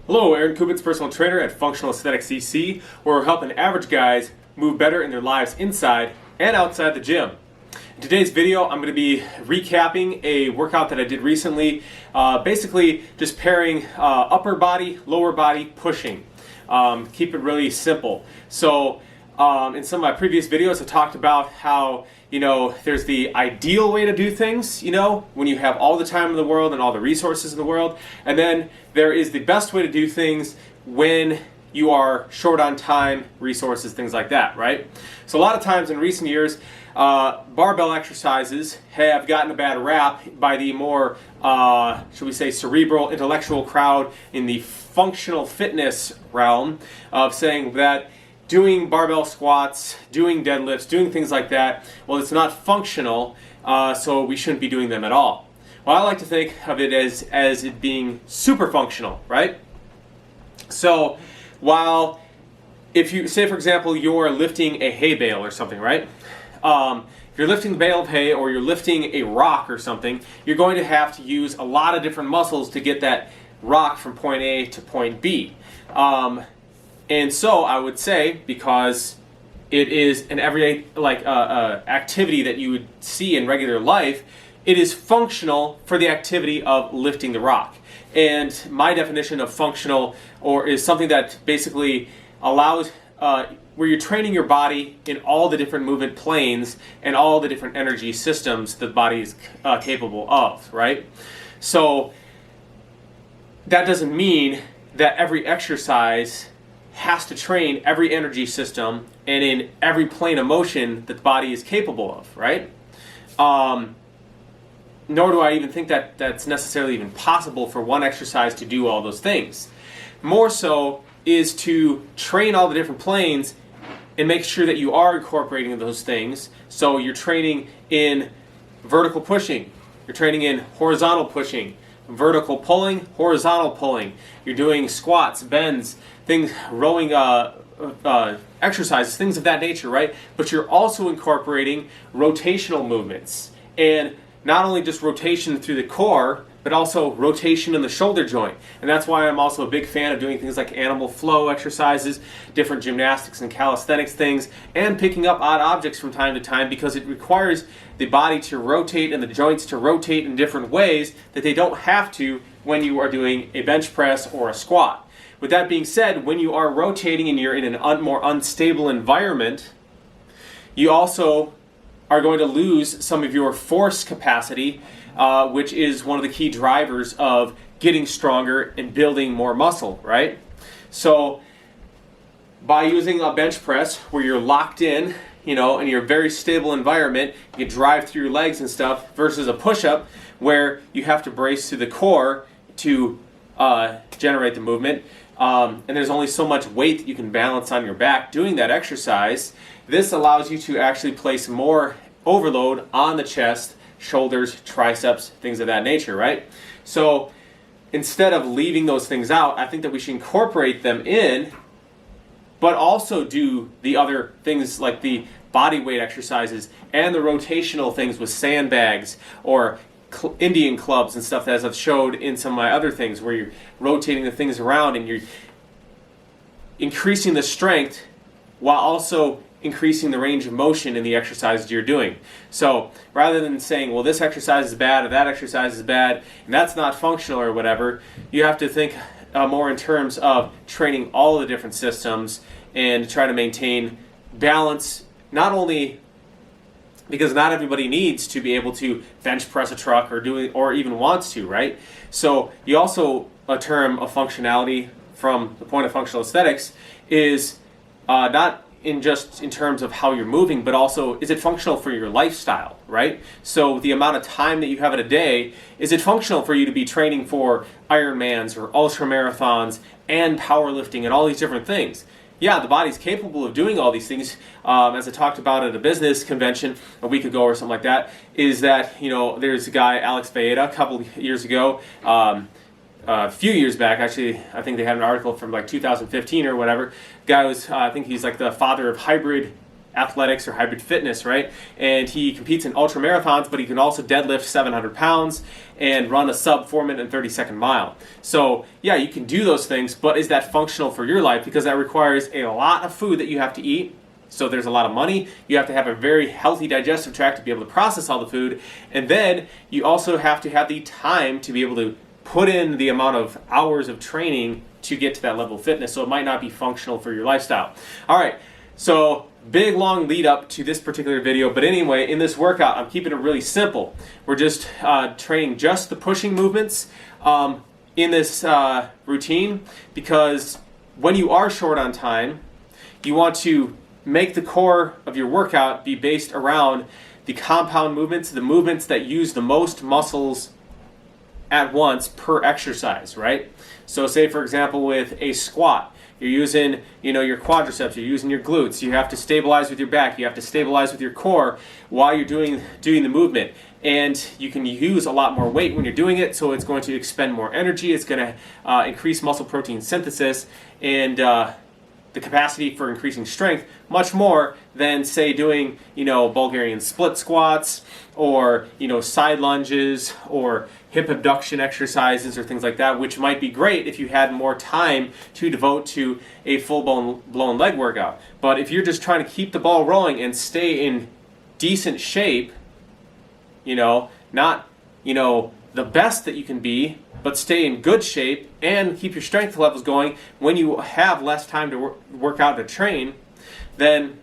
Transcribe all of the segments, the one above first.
Hello, Aaron Kubitz, personal trainer at Functional Aesthetics CC, where we're helping average guys move better in their lives inside and outside the gym. In today's video, I'm going to be recapping a workout that I did recently, basically just pairing upper body, lower body pushing. Keep it really simple. So in some of my previous videos, I talked about how, there's the ideal way to do things, when you have all the time in the world and all the resources in the world. And then there is the best way to do things when you are short on time, resources, things like that, right? So a lot of times in recent years, barbell exercises have gotten a bad rap by the more, should we say, cerebral, intellectual crowd in the functional fitness realm of saying that doing barbell squats, doing deadlifts, doing things like that, well, it's not functional, so we shouldn't be doing them at all. Well, I like to think of it as it being super functional, right? So while if you say, for example, you're lifting a hay bale or something, right? If you're lifting the bale of hay or you're lifting a rock or something, you're going to have to use a lot of different muscles to get that rock from point A to point B. And so I would say, because it is an everyday activity that you would see in regular life, it is functional for the activity of lifting the rock. And my definition of functional is something that basically allows where you're training your body in all the different movement planes and all the different energy systems that the body is capable of, right? So that doesn't mean that every exercise has to train every energy system and in every plane of motion that the body is capable of, right? Nor do I even think that that's necessarily even possible for one exercise to do all those things. More so is to train all the different planes and make sure that you are incorporating those things. So you're training in vertical pushing, you're training in horizontal pushing, vertical pulling, horizontal pulling. You're doing squats, bends, things, rowing exercises, things of that nature, right? But you're also incorporating rotational movements. And not only just rotation through the core, but also rotation in the shoulder joint. And that's why I'm also a big fan of doing things like animal flow exercises, different gymnastics and calisthenics things, and picking up odd objects from time to time, because it requires the body to rotate and the joints to rotate in different ways that they don't have to when you are doing a bench press or a squat. With that being said, when you are rotating and you're in a more unstable environment, you also are going to lose some of your force capacity, which is one of the key drivers of getting stronger and building more muscle, right? So by using a bench press where you're locked in, in your very stable environment, you can drive through your legs and stuff, versus a push-up where you have to brace through the core to generate the movement. And there's only so much weight that you can balance on your back doing that exercise. This allows you to actually place more overload on the chest, shoulders, triceps, things of that nature, right? So instead of leaving those things out, I think that we should incorporate them in, but also do the other things like the body weight exercises and the rotational things with sandbags or Indian clubs and stuff, as I've showed in some of my other things, where you're rotating the things around and you're increasing the strength while also increasing the range of motion in the exercises you're doing. So rather than saying, well, this exercise is bad or that exercise is bad and that's not functional or whatever, you have to think more in terms of training all the different systems and try to maintain balance, not only because not everybody needs to be able to bench press a truck or even wants to, right? So you also, a term of functionality from the point of functional aesthetics is not in terms of how you're moving, but also, is it functional for your lifestyle, right? So the amount of time that you have in a day, is it functional for you to be training for Ironmans or ultra marathons and powerlifting and all these different things? Yeah, the body's capable of doing all these things. As I talked about at a business convention a week ago or something like that, is that, there's a guy, Alex Vaeda, a couple years ago, a few years back, actually, I think they had an article from like 2015 or whatever. Guy was, I think he's like the father of hybrid athletics or hybrid fitness, right? And he competes in ultra marathons, but he can also deadlift 700 pounds and run a sub 4-minute and 30-second mile. So yeah, you can do those things, but is that functional for your life? Because that requires a lot of food that you have to eat. So there's a lot of money. You have to have a very healthy digestive tract to be able to process all the food. And then you also have to have the time to be able to put in the amount of hours of training to get to that level of fitness. So it might not be functional for your lifestyle. All right, so big long lead up to this particular video. But anyway, in this workout, I'm keeping it really simple. We're just training just the pushing movements in this routine, because when you are short on time, you want to make the core of your workout be based around the compound movements, the movements that use the most muscles at once per exercise, right? So say for example with a squat, you're using, your quadriceps, you're using your glutes, you have to stabilize with your back, you have to stabilize with your core while you're doing the movement. And you can use a lot more weight when you're doing it, so it's going to expend more energy, it's going to increase muscle protein synthesis, and the capacity for increasing strength much more than say doing Bulgarian split squats or side lunges or hip abduction exercises or things like that, which might be great if you had more time to devote to a full-blown leg workout. But if you're just trying to keep the ball rolling and stay in decent shape, not the best that you can be, but stay in good shape and keep your strength levels going when you have less time to work out to train, then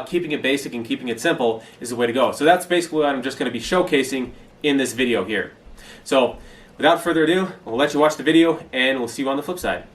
keeping it basic and keeping it simple is the way to go. So that's basically what I'm just going to be showcasing in this video here. So without further ado, we'll let you watch the video and we'll see you on the flip side.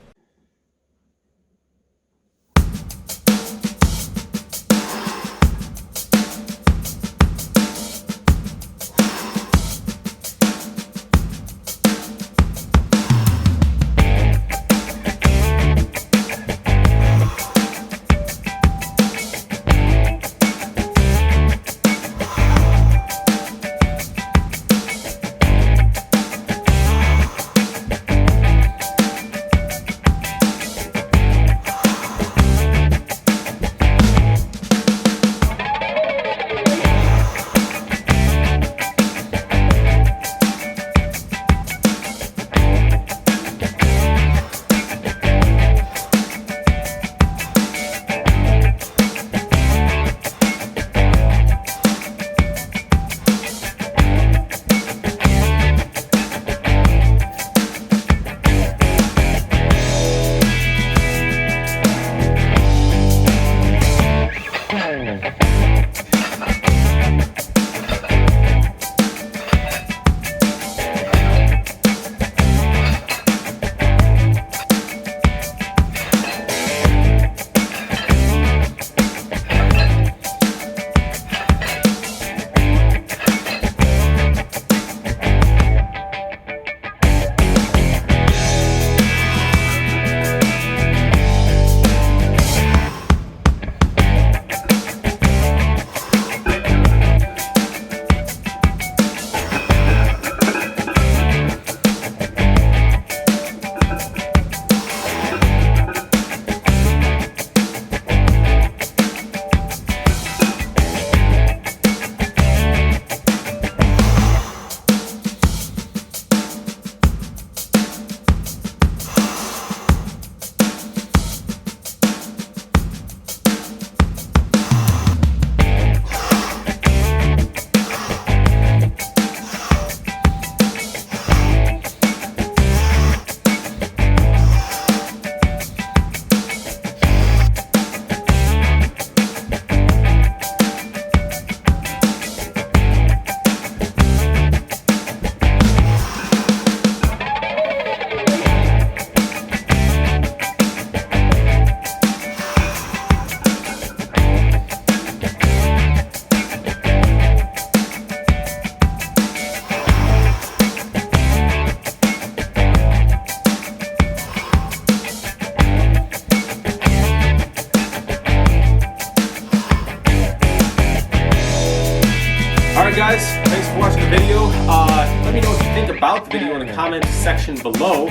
Alright guys, thanks for watching the video. Let me know what you think about the video in the comment section below.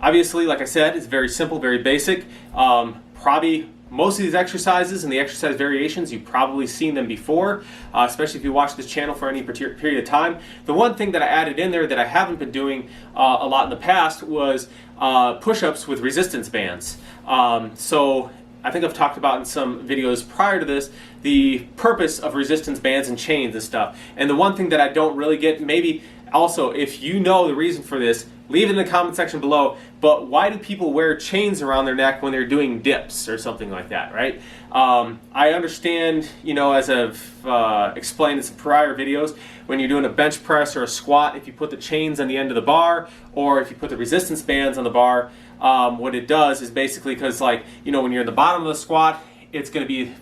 Obviously, like I said, it's very simple, very basic. Probably most of these exercises and the exercise variations, you've probably seen them before, especially if you watch this channel for any period of time. The one thing that I added in there that I haven't been doing a lot in the past was push-ups with resistance bands. So I think I've talked about in some videos prior to this the purpose of resistance bands and chains and stuff. And the one thing that I don't really get, maybe also if you know the reason for this, leave it in the comment section below. But why do people wear chains around their neck when they're doing dips or something like that, right? I understand, you know, as I've explained in some prior videos, when you're doing a bench press or a squat, if you put the chains on the end of the bar, or if you put the resistance bands on the bar, what it does is basically, because like, you know, when you're in the bottom of the squat, it's going to be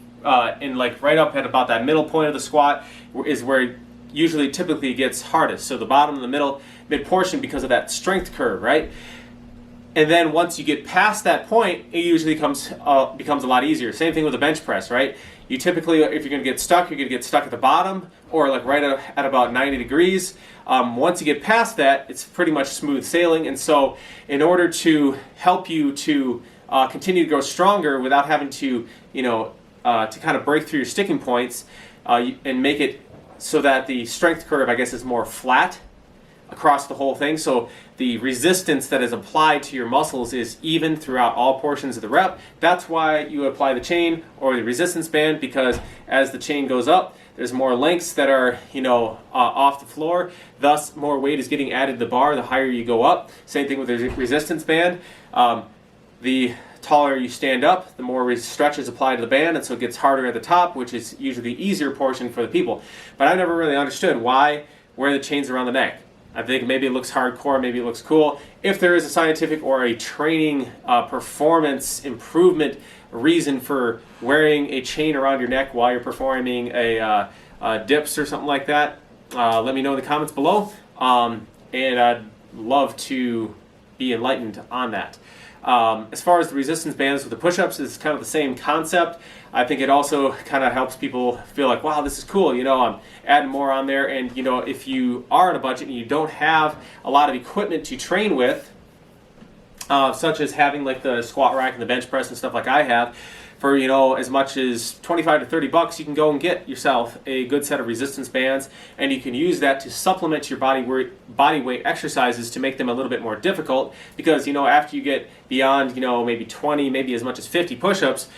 in like right up at about that middle point of the squat is where it usually typically gets hardest. So the bottom and the middle mid portion, because of that strength curve, right? And then once you get past that point, it usually becomes a lot easier. Same thing with a bench press, right? You typically, if you're going to get stuck, you're going to get stuck at the bottom or like right at about 90 degrees. Once you get past that, it's pretty much smooth sailing. And so in order to help you to continue to grow stronger without having to, you know, to kind of break through your sticking points and make it so that the strength curve, I guess, is more flat across the whole thing, so the resistance that is applied to your muscles is even throughout all portions of the rep. That's why you apply the chain or the resistance band, because as the chain goes up, there's more lengths that are, you know, off the floor, thus more weight is getting added to the bar the higher you go up. Same thing with the resistance band. The taller you stand up, the more stretch is applied to the band, and so it gets harder at the top, which is usually the easier portion for the people. But I never really understood why wear the chains around the neck. I think maybe it looks hardcore, maybe it looks cool. If there is a scientific or a training performance improvement reason for wearing a chain around your neck while you're performing a dips or something like that, let me know in the comments below, and I'd love to be enlightened on that. As far as the resistance bands with the push-ups, it's kind of the same concept. I think it also kind of helps people feel like, wow, this is cool, you know, I'm adding more on there. And you know, if you are on a budget and you don't have a lot of equipment to train with, such as having like the squat rack and the bench press and stuff like I have, for, you know, as much as 25 to 30 bucks, you can go and get yourself a good set of resistance bands, and you can use that to supplement your body weight exercises to make them a little bit more difficult, because, you know, after you get beyond, you know, maybe 20, maybe as much as 50 push-ups,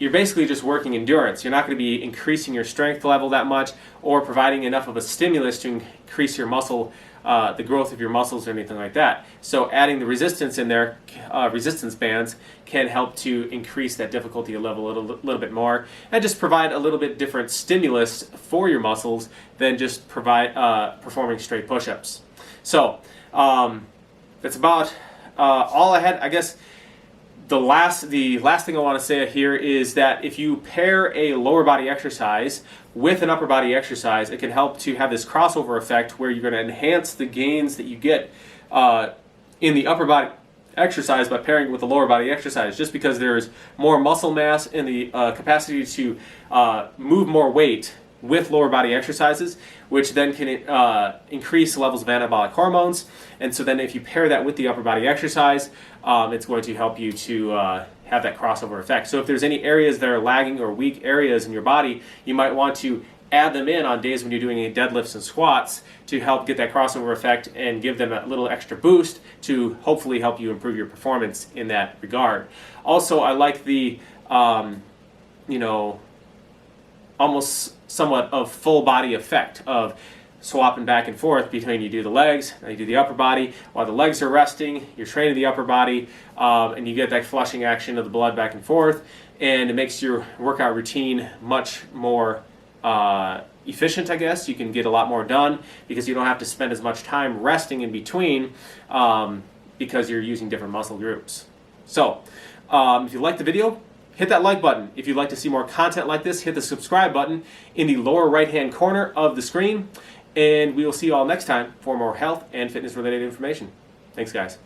you're basically just working endurance. You're not going to be increasing your strength level that much or providing enough of a stimulus to increase your muscle, the growth of your muscles or anything like that. So adding the resistance in there, resistance bands, can help to increase that difficulty level a little bit more and just provide a little bit different stimulus for your muscles than just performing straight push-ups. So that's about all I had. I guess the last thing I want to say here is that if you pair a lower body exercise with an upper body exercise, it can help to have this crossover effect where you're going to enhance the gains that you get in the upper body exercise by pairing it with the lower body exercise, just because there's more muscle mass and the capacity to move more weight with lower body exercises, which then can increase levels of anabolic hormones. And so then if you pair that with the upper body exercise, it's going to help you to have that crossover effect. So if there's any areas that are lagging or weak areas in your body, you might want to add them in on days when you're doing deadlifts and squats to help get that crossover effect and give them a little extra boost to hopefully help you improve your performance in that regard. Also, I like the, you know, almost somewhat of full body effect of swapping back and forth between you do the legs and you do the upper body. While the legs are resting, you're training the upper body, and you get that flushing action of the blood back and forth, and it makes your workout routine much more efficient, I guess. You can get a lot more done because you don't have to spend as much time resting in between, because you're using different muscle groups. So if you like the video, hit that like button. If you'd like to see more content like this, hit the subscribe button in the lower right hand corner of the screen, and we will see you all next time for more health and fitness related information. Thanks, guys.